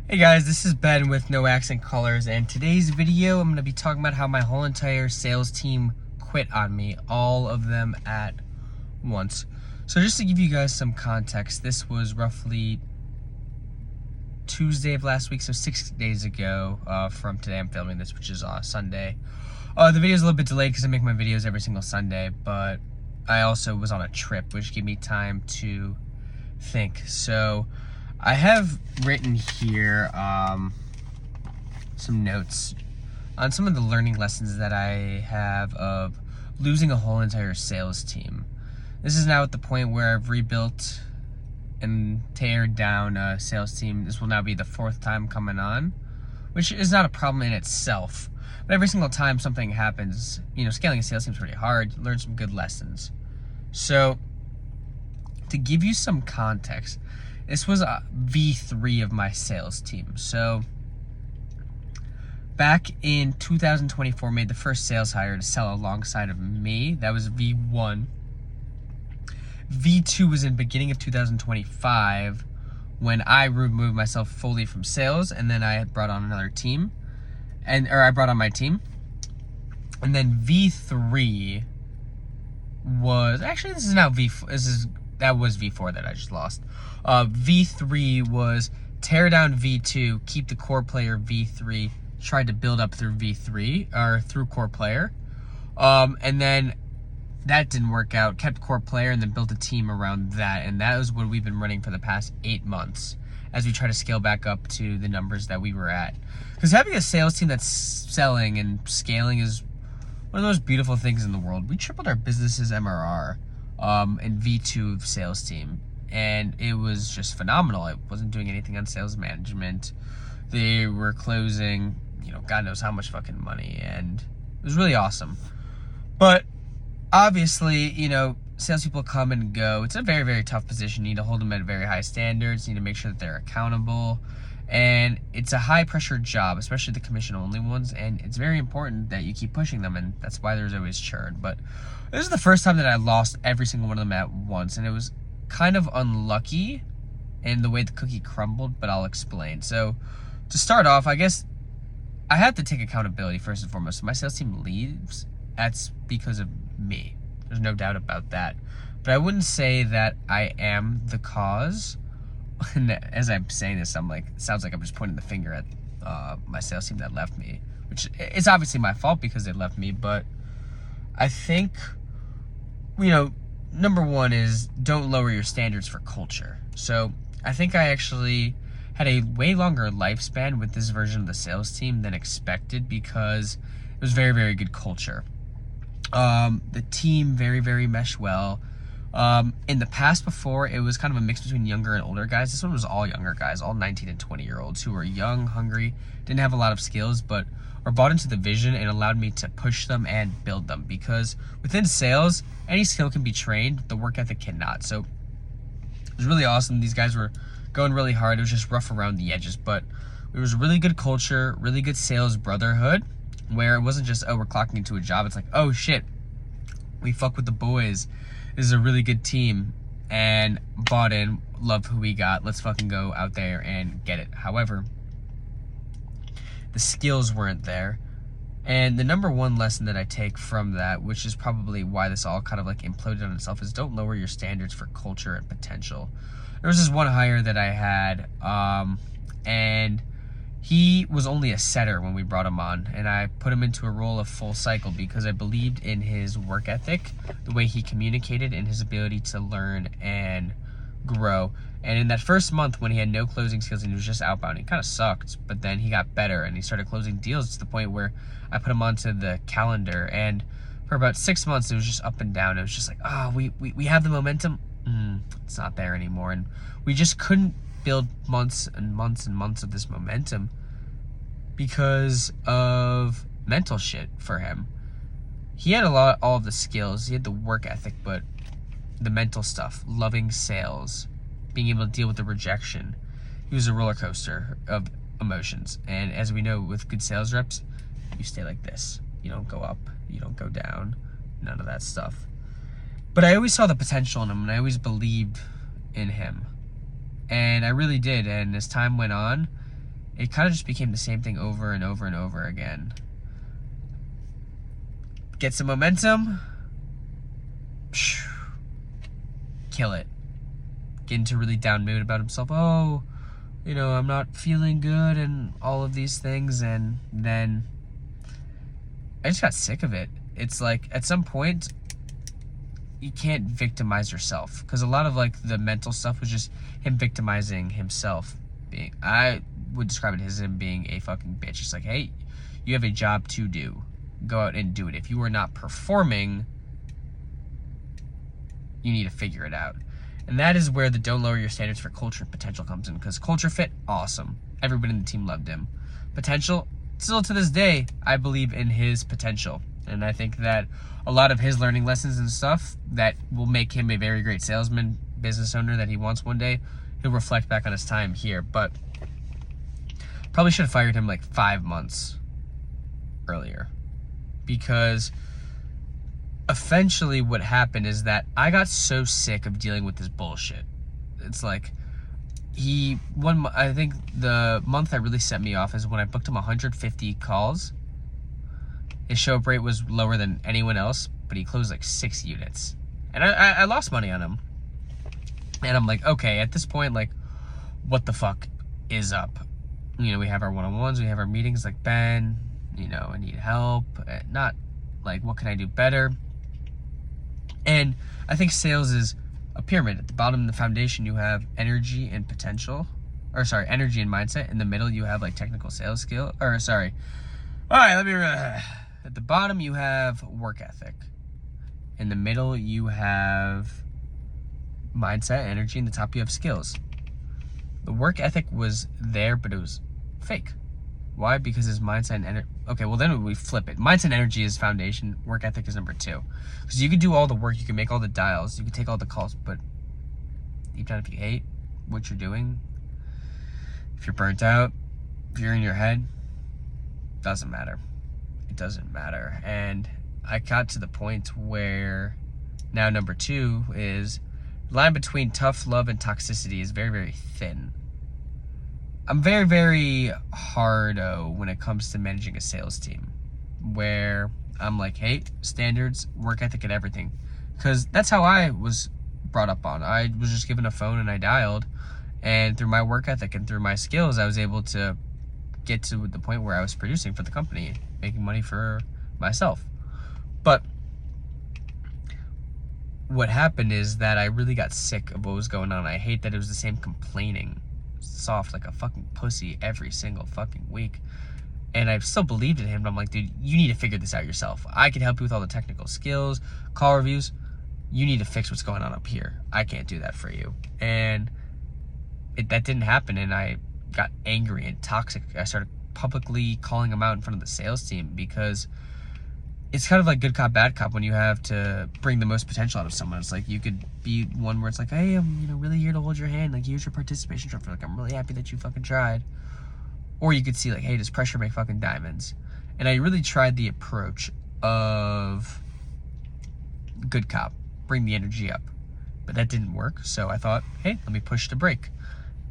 Hey guys, this is Ben with No Accent Colors, and today's video I'm going to be talking about how my whole entire sales team quit on me, all of them at once. So just to give you guys some context, this was roughly Tuesday of last week, so 6 days ago from today I'm filming this, which is Sunday. The video is a little bit delayed because I make my videos every single Sunday, but I also was on a trip, which gave me time to think. So I have written here some notes on some of the learning lessons that I have of losing a whole entire sales team. This is now at the point where I've rebuilt and teared down a sales team. This will now be the 4th time coming on, which is not a problem in itself. But every single time something happens, scaling a sales team is pretty hard. You learn some good lessons. So to give you some context, this was a V3 of my sales team. So back in 2024, made the first sales hire to sell alongside of me. That was V1. V2 was in beginning of 2025 when I removed myself fully from sales, and then I had brought on another team, I brought on my team. And then V3 was actually that was V4 that I just lost. V3 was tear down V2, keep the core player V3, tried to build up through V3 or through core player, and then that didn't work out. Kept core player and then built a team around that, and that is what we've been running for the past 8 months as we try to scale back up to the numbers that we were at. Because having a sales team that's selling and scaling is one of the most beautiful things in the world. We tripled our business's MRR in V2 sales team, and it was just phenomenal. I wasn't doing anything on sales management. They were closing, God knows how much fucking money, and it was really awesome. But obviously, salespeople come and go. It's a very, very tough position. You need to hold them at very high standards. You need to make sure that they're accountable. And it's a high pressure job, especially the commission only ones. And it's very important that you keep pushing them. And that's why there's always churn. But this is the first time that I lost every single one of them at once. And it was kind of unlucky in the way the cookie crumbled, but I'll explain. So to start off, I guess I have to take accountability first and foremost. If my sales team leaves, that's because of me. There's no doubt about that. But I wouldn't say that I am the cause. And as I'm saying this, it sounds like I'm just pointing the finger at my sales team that left me, which is obviously my fault because they left me. But I think, number one is don't lower your standards for culture. So I think I actually had a way longer lifespan with this version of the sales team than expected because it was very, very good culture. The team very, very meshed well. In the past before, it was kind of a mix between younger and older guys. This one was all younger guys, all 19 and 20-year-olds who were young, hungry, didn't have a lot of skills, but were bought into the vision and allowed me to push them and build them. Because within sales, any skill can be trained, the work ethic cannot. So it was really awesome. These guys were going really hard. It was just rough around the edges, but it was really good culture, really good sales brotherhood, where it wasn't just, we're clocking into a job. It's like, oh shit, we fuck with the boys. This is a really good team and bought in, love who we got. Let's fucking go out there and get it. However, the skills weren't there. And the number one lesson that I take from that, which is probably why this all kind of imploded on itself, is don't lower your standards for culture and potential. There was this one hire that I had, and he was only a setter when we brought him on, and I put him into a role of full cycle because I believed in his work ethic, the way he communicated, and his ability to learn and grow. And in that first month when he had no closing skills and he was just outbound, he kind of sucked, but then he got better and he started closing deals to the point where I put him onto the calendar, and for about 6 months it was just up and down. It was just like, we have the momentum. It's not there anymore, and we just couldn't build months and months and months of this momentum because of mental shit for him. He had all of the skills, he had the work ethic, but the mental stuff, loving sales, being able to deal with the rejection, he was a roller coaster of emotions. And as we know, with good sales reps, you stay like this. You don't go up, you don't go down, none of that stuff. But I always saw the potential in him, and I always believed in him. And I really did. And as time went on, it kind of just became the same thing over and over and over again. Get some momentum, kill it. Get into a really down mood about himself. Oh, I'm not feeling good and all of these things. And then I just got sick of it. It's like, at some point, you can't victimize yourself, because a lot of like the mental stuff was just him victimizing himself. I would describe it as him being a fucking bitch. It's like, hey, you have a job to do. Go out and do it. If you are not performing, you need to figure it out. And that is where the don't lower your standards for culture and potential comes in, because culture fit, awesome. Everybody in the team loved him. Potential, still to this day, I believe in his potential. And I think that a lot of his learning lessons and stuff that will make him a very great salesman, business owner that he wants one day, he'll reflect back on his time here. But probably should have fired him like 5 months earlier, because eventually what happened is that I got so sick of dealing with this bullshit. It's like, I think the month that really set me off is when I booked him 150 calls. His show up rate was lower than anyone else, but he closed like 6 units. And I lost money on him. And I'm like, okay, at this point, like, what the fuck is up? We have our one-on-ones, we have our meetings, like, Ben, I need help. Not like, what can I do better? And I think sales is a pyramid. At the bottom, the foundation, you have energy and potential. Energy and mindset. In the middle, you have like technical sales skill. All right, at the bottom, you have work ethic. In the middle, you have mindset, energy. In the top, you have skills. The work ethic was there, but it was fake. Why? Because his mindset and energy. Okay, well then we flip it. Mindset and energy is foundation. Work ethic is number 2. Because you can do all the work, you can make all the dials, you can take all the calls, but deep down, if you hate what you're doing, if you're burnt out, if you're in your head, doesn't matter. It doesn't matter. And I got to the point where now number 2 is the line between tough love and toxicity is very, very thin. I'm very, very hard when it comes to managing a sales team, where I'm like, hey, standards, work ethic, and everything. Because that's how I was brought up on. I was just given a phone and I dialed. And through my work ethic and through my skills, I was able to get to the point where I was producing for the company, making money for myself. But what happened is that I really got sick of what was going on. I hate that it was the same complaining, soft like a fucking pussy every single fucking week. And I still believed in him, but I'm like, dude, you need to figure this out yourself. I can help you with all the technical skills, call reviews. You need to fix what's going on up here. I can't do that for you. And that didn't happen, and I got angry and toxic. I started publicly calling him out in front of the sales team, because it's kind of like good cop, bad cop when you have to bring the most potential out of someone. It's like, you could be one where it's like, hey, I'm really here to hold your hand. Like, here's your participation trophy. Like, I'm really happy that you fucking tried. Or you could see like, hey, does pressure make fucking diamonds? And I really tried the approach of good cop, bring the energy up. But that didn't work. So I thought, hey, let me push to break.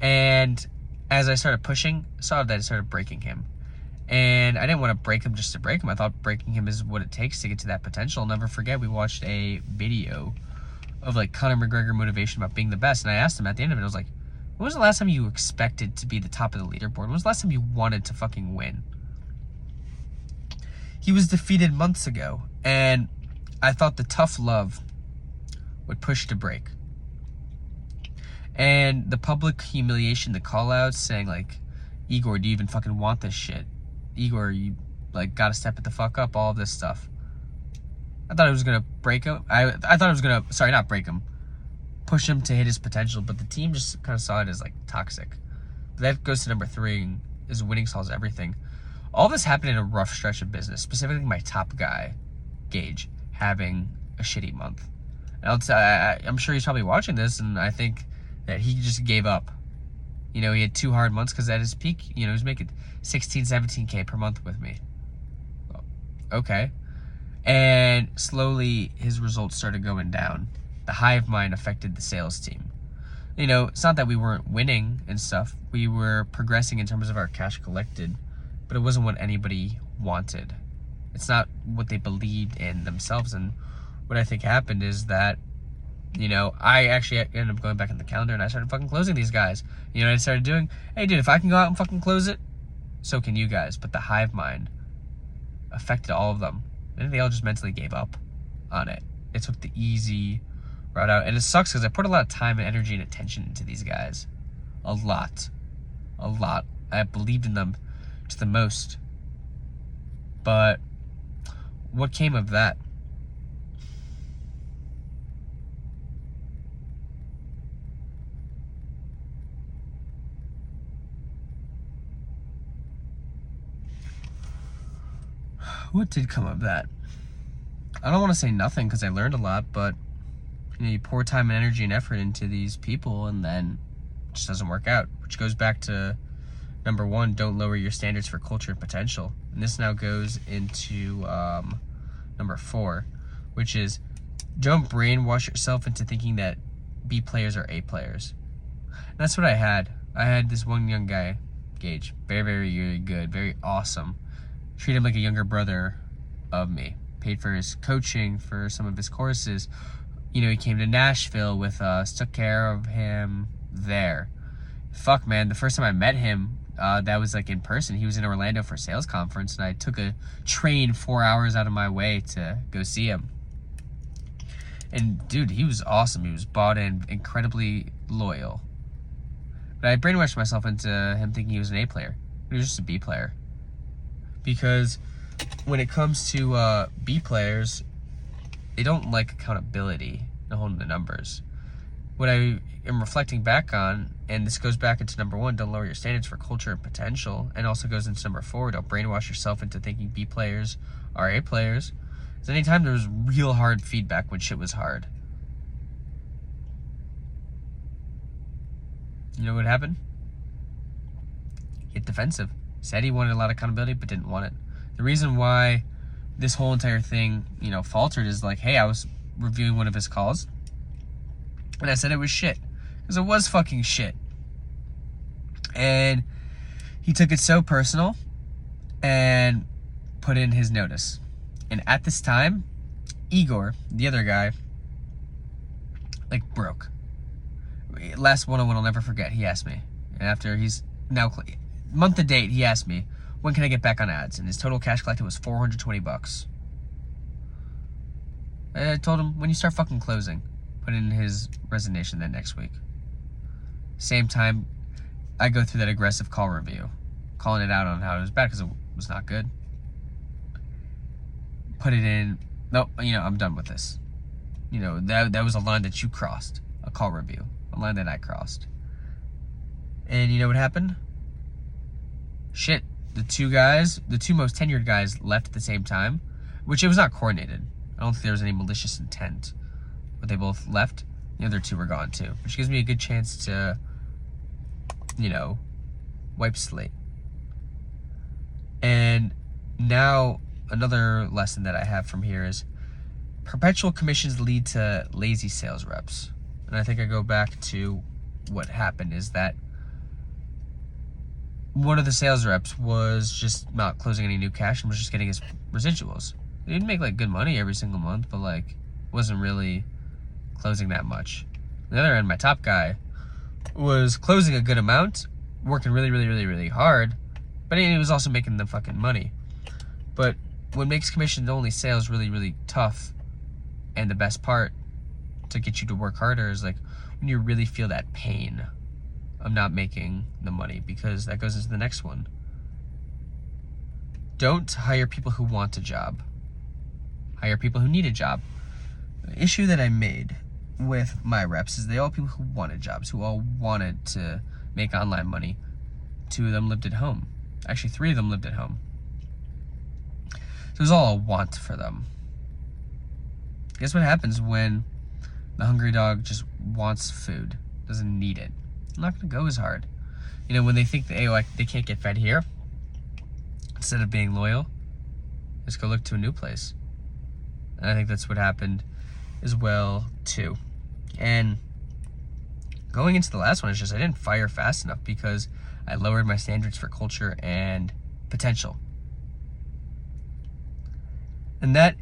And as I started pushing, I saw that I started breaking him. And I didn't want to break him just to break him. I thought breaking him is what it takes to get to that potential. I'll never forget, we watched a video of like Conor McGregor motivation about being the best. And I asked him at the end of it, I was like, when was the last time you expected to be the top of the leaderboard? When was the last time you wanted to fucking win? He was defeated months ago. And I thought the tough love would push to break. And the public humiliation, the call-outs saying like, Igor, do you even fucking want this shit? Igor, you like gotta step it the fuck up, all of this stuff. I thought it was gonna break him. I thought it was gonna, not break him, push him to hit his potential, but the team just kind of saw it as like toxic. But that goes to number 3, is winning solves everything. All this happened in a rough stretch of business, specifically my top guy, Gage, having a shitty month. And I'm sure he's probably watching this, and I think that he just gave up. He had 2 hard months, because at his peak, he was making 16, 17K per month with me. Okay. And slowly his results started going down. The hive mind affected the sales team. You know, it's not that we weren't winning and stuff. We were progressing in terms of our cash collected, but it wasn't what anybody wanted. It's not what they believed in themselves. And what I think happened is that, you know, I actually ended up going back in the calendar and I started fucking closing these guys. You know what I started doing? Hey, dude, if I can go out and fucking close it, so can you guys. But the hive mind affected all of them. And they all just mentally gave up on it. They took the easy route out. And it sucks because I put a lot of time and energy and attention into these guys. A lot. A lot. I believed in them to the most. But what came of that? What did come of that? I don't want to say nothing because I learned a lot, but you know, you pour time and energy and effort into these people and then it just doesn't work out, which goes back to number one, don't lower your standards for culture and potential. And this now goes into number 4, which is don't brainwash yourself into thinking that B players are A players. And that's what I had. I had this one young guy, Gage, very, very, very good, very awesome. Treat him like a younger brother of me. Paid for his coaching, for some of his courses. You know, he came to Nashville with us, took care of him there. Fuck, man, the first time I met him, that was like in person. He was in Orlando for a sales conference, and I took a train 4 hours out of my way to go see him. And dude, he was awesome. He was bought in, incredibly loyal. But I brainwashed myself into him thinking he was an A player. He was just a B player. Because when it comes to B players, they don't like accountability and holding the numbers. What I am reflecting back on, and this goes back into number 1, don't lower your standards for culture and potential, and also goes into number 4, don't brainwash yourself into thinking B players are A players. Because anytime there was real hard feedback when shit was hard, you know what happened? Get defensive. Said he wanted a lot of accountability, but didn't want it. The reason why this whole entire thing, you know, faltered is like, hey, I was reviewing one of his calls, and I said it was shit. Because it was fucking shit. And he took it so personal and put in his notice. And at this time, Igor, the other guy, like broke. Last one-on-one I'll never forget, he asked me. And after he's now... month to date, he asked me, when can I get back on ads? And his total cash collected was $420. And I told him, when you start fucking closing, put in his resignation then next week. Same time, I go through that aggressive call review, calling it out on how it was bad because it was not good. Put it in, no, you know, I'm done with this. You know, that was a line that you crossed, a call review, a line that I crossed. And you know what happened? Shit, the two most tenured guys left at the same time, which it was not coordinated. I don't think there was any malicious intent, but they both left. The other 2 were gone too, which gives me a good chance to, you know, wipe slate. And now another lesson that I have from here is perpetual commissions lead to lazy sales reps. And I think I go back to what happened is that one of the sales reps was just not closing any new cash and was just getting his residuals. He didn't make like good money every single month, but like wasn't really closing that much. On the other end, my top guy was closing a good amount, working really, really, really, really hard, but he was also making the fucking money. But what makes commission only sales really, really tough, and the best part to get you to work harder is like when you really feel that pain of not making the money, because that goes into the next one. Don't hire people who want a job. Hire people who need a job. The issue that I made with my reps is they all people who wanted jobs, who all wanted to make online money. 2 of them lived at home. Actually, 3 of them lived at home. So it was all a want for them. Guess what happens when the hungry dog just wants food, doesn't need it? I'm not going to go as hard. You know, when they think that, hey, like, they can't get fed here, instead of being loyal, just go look to a new place. And I think that's what happened as well, too. And going into the last one, it's just I didn't fire fast enough because I lowered my standards for culture and potential. And that,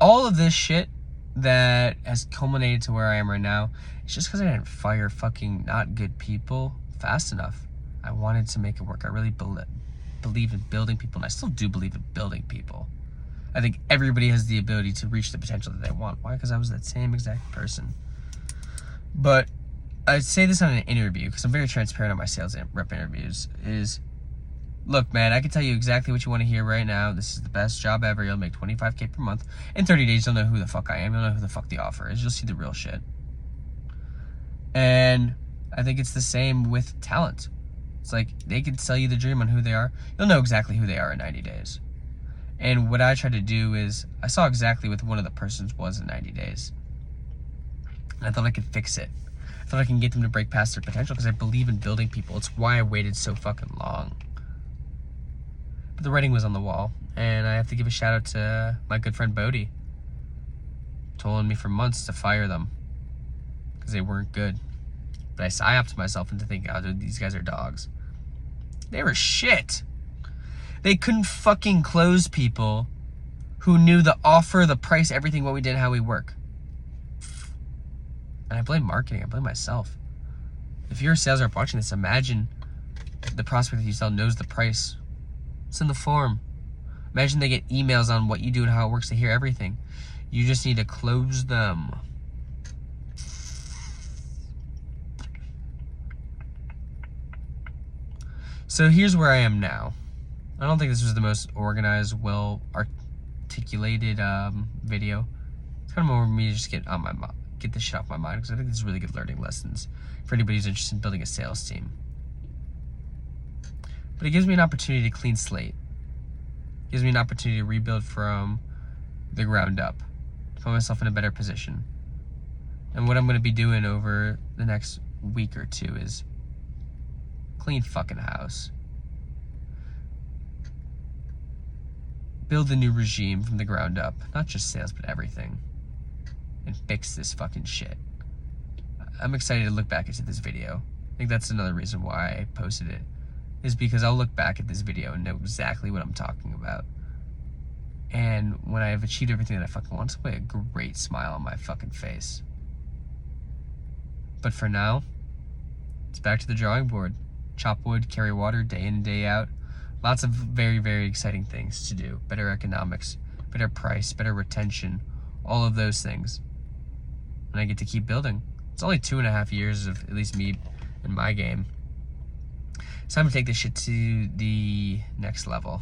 all of this shit that has culminated to where I am right now, it's just because I didn't fire fucking not good people fast enough. I wanted to make it work. I really believe in building people, and I still do believe in building people. I think everybody has the ability to reach the potential that they want. Why? Because I was that same exact person. But I say this on an interview, because I'm very transparent on my sales rep interviews, is, look, man, I can tell you exactly what you want to hear right now. This is the best job ever. You'll make $25K per month. In 30 days, you'll know who the fuck I am. You'll know who the fuck the offer is. You'll see the real shit. And I think it's the same with talent. It's like, they can sell you the dream on who they are. You'll know exactly who they are in 90 days. And what I try to do is, I saw exactly what one of the persons was in 90 days. And I thought I could fix it. I thought I can get them to break past their potential because I believe in building people. It's why I waited so fucking long. But the writing was on the wall, and I have to give a shout out to my good friend Bodie. Told me for months to fire them because they weren't good. But I psyoped myself into thinking, oh, dude, these guys are dogs. They were shit. They couldn't fucking close people who knew the offer, the price, everything, what we did, how we work. And I blame marketing. I blame myself. If you're a sales rep watching this, imagine the prospect that you sell knows the price. It's in the form. Imagine they get emails on what you do and how it works. They hear everything. You just need to close them. So here's where I am now. I don't think this was the most organized, well articulated video. It's kind of more me to just get this shit off my mind, because I think this is really good learning lessons for anybody who's interested in building a sales team. But it gives me an opportunity to clean slate. It gives me an opportunity to rebuild from the ground up, to put myself in a better position. And what I'm going to be doing over the next week or two is clean fucking house. Build a new regime from the ground up. Not just sales, but everything. And fix this fucking shit. I'm excited to look back into this video. I think that's another reason why I posted it, is because I'll look back at this video and know exactly what I'm talking about. And when I have achieved everything that I fucking want, it's going to put a great smile on my fucking face. But for now, it's back to the drawing board. Chop wood, carry water, day in and day out. Lots of very, very exciting things to do. Better economics, better price, better retention, all of those things. And I get to keep building. It's only 2.5 years of at least me in my game. It's time to take this shit to the next level.